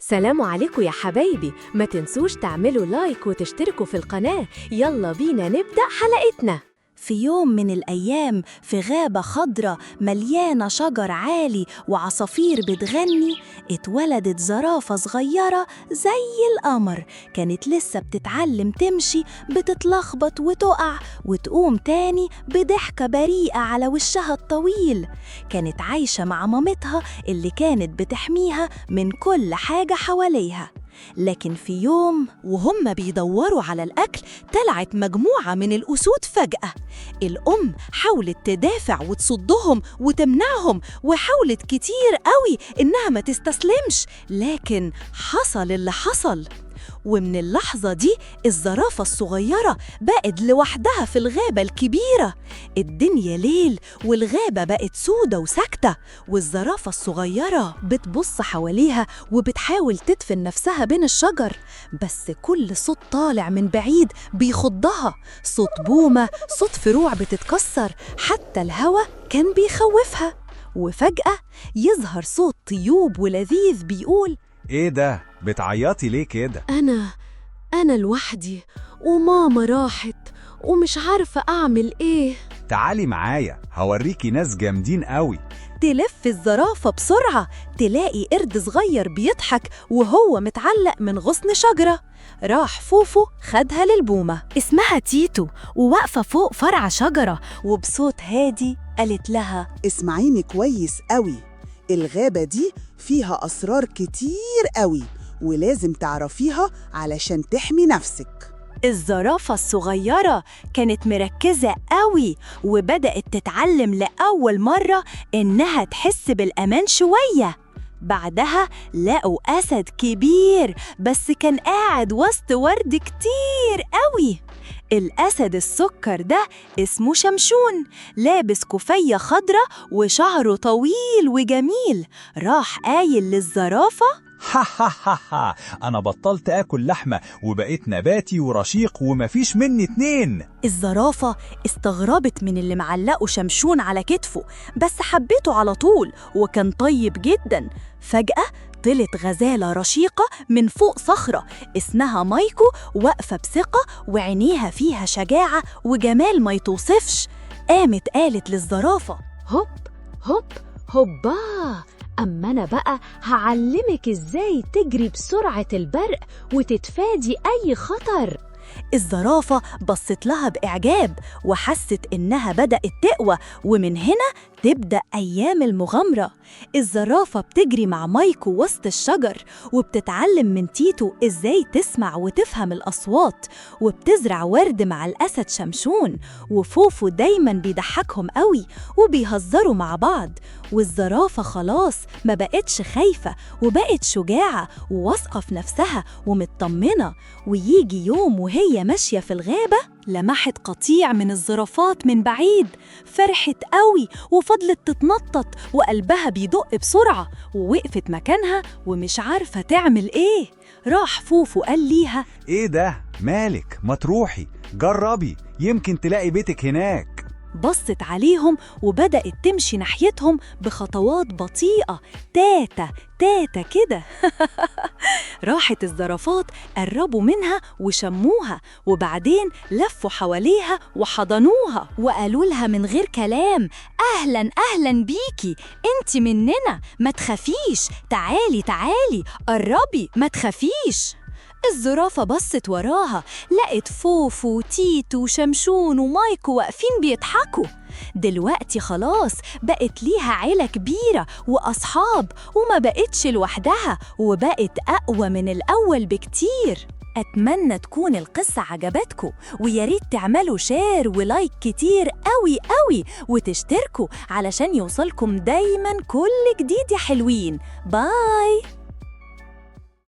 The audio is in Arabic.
سلام عليكم يا حبايبي، ما تنسوش تعملوا لايك وتشتركوا في القناة. يلا بينا نبدأ حلقتنا. في يوم من الأيام في غابة خضرة مليانة شجر عالي وعصافير بتغني، اتولدت زرافة صغيرة زي القمر. كانت لسه بتتعلم تمشي، بتتلخبط وتقع وتقوم تاني بضحكة بريئة على وشها الطويل. كانت عايشة مع مامتها اللي كانت بتحميها من كل حاجة حواليها. لكن في يوم وهم بيدوروا على الأكل، طلعت مجموعة من الأسود فجأة. الأم حاولت تدافع وتصدهم وتمنعهم، وحاولت كتير قوي إنها ما تستسلمش، لكن حصل اللي حصل. ومن اللحظة دي الزرافة الصغيرة بقت لوحدها في الغابة الكبيرة. الدنيا ليل والغابة بقت سودة وساكتة، والزرافة الصغيرة بتبص حواليها وبتحاول تدفن نفسها بين الشجر. بس كل صوت طالع من بعيد بيخضها، صوت بومة، صوت فروع بتتكسر، حتى الهوا كان بيخوفها. وفجأة يظهر صوت طيوب ولذيذ بيقول: ايه ده؟ بتعيطي ليه كده؟ أنا لوحدي، وماما راحت ومش عارفة أعمل إيه. تعالي معايا هوريكي ناس جامدين قوي. تلف الزرافة بسرعة، تلاقي قرد صغير بيضحك وهو متعلق من غصن شجرة. راح فوفو خدها للبومة، اسمها تيتو، وواقفة فوق فرع شجرة، وبصوت هادي قالت لها: اسمعيني كويس قوي، الغابة دي فيها أسرار كتير قوي ولازم تعرفيها علشان تحمي نفسك. الزرافة الصغيرة كانت مركزة قوي، وبدأت تتعلم لأول مرة إنها تحس بالأمان شوية. بعدها لقوا أسد كبير بس كان قاعد وسط ورد كتير قوي. الأسد السكر ده اسمه شمشون، لابس كوفية خضرة وشعره طويل وجميل. راح قايل للزرافة: ها انا بطلت اكل لحمة وبقيت نباتي ورشيق ومفيش مني اتنين. الزرافة استغربت من اللي معلقه شمشون على كتفه، بس حبيته على طول وكان طيب جدا. فجأة طلت غزالة رشيقة من فوق صخرة اسمها مايكو، واقفة بثقة وعينيها فيها شجاعة وجمال ما يتوصفش. قامت قالت للزرافة: هوب هوب هوبا، أما أنا بقى هعلمك إزاي تجري بسرعة البرق وتتفادي أي خطر. الزرافة بصت لها بإعجاب وحست إنها بدأت تقوى، ومن هنا تبدأ أيام المغامرة. الزرافة بتجري مع مايكو وسط الشجر، وبتتعلم من تيتو إزاي تسمع وتفهم الأصوات، وبتزرع ورد مع الأسد شمشون. وفوفو دايماً بيضحكهم قوي وبيهزروا مع بعض. والزرافة خلاص ما بقتش خايفة، وبقت شجاعة وواثقة في نفسها ومطمنة. ويجي يوم وهي ماشية في الغابة، لمحت قطيع من الزرافات من بعيد. فرحت قوي وفضلت تتنطط وقلبها بيدق بسرعة، ووقفت مكانها ومش عارفة تعمل ايه. راح فوفو قال ليها: ايه ده؟ مالك؟ ما تروحي جربي، يمكن تلاقي بيتك هناك. بصت عليهم وبدأت تمشي ناحيتهم بخطوات بطيئة، تاتا تاتا كده. راحت الزرافات قربوا منها وشموها، وبعدين لفوا حواليها وحضنوها وقالوا لها من غير كلام: أهلاً أهلاً بيكي، انت مننا، ما تخافيش، تعالي تعالي قربي، ما تخافيش. الزرافة بصت وراها، لقت فوفو وتيتو وشمشون ومايكو واقفين بيضحكوا. دلوقتي خلاص بقت ليها عيلة كبيرة وأصحاب، وما بقتش لوحدها، وبقت أقوى من الأول بكتير. أتمنى تكون القصة عجبتكم، وياريت تعملوا شير ولايك كتير قوي قوي، وتشتركوا علشان يوصلكم دايما كل جديد يا حلوين. باي.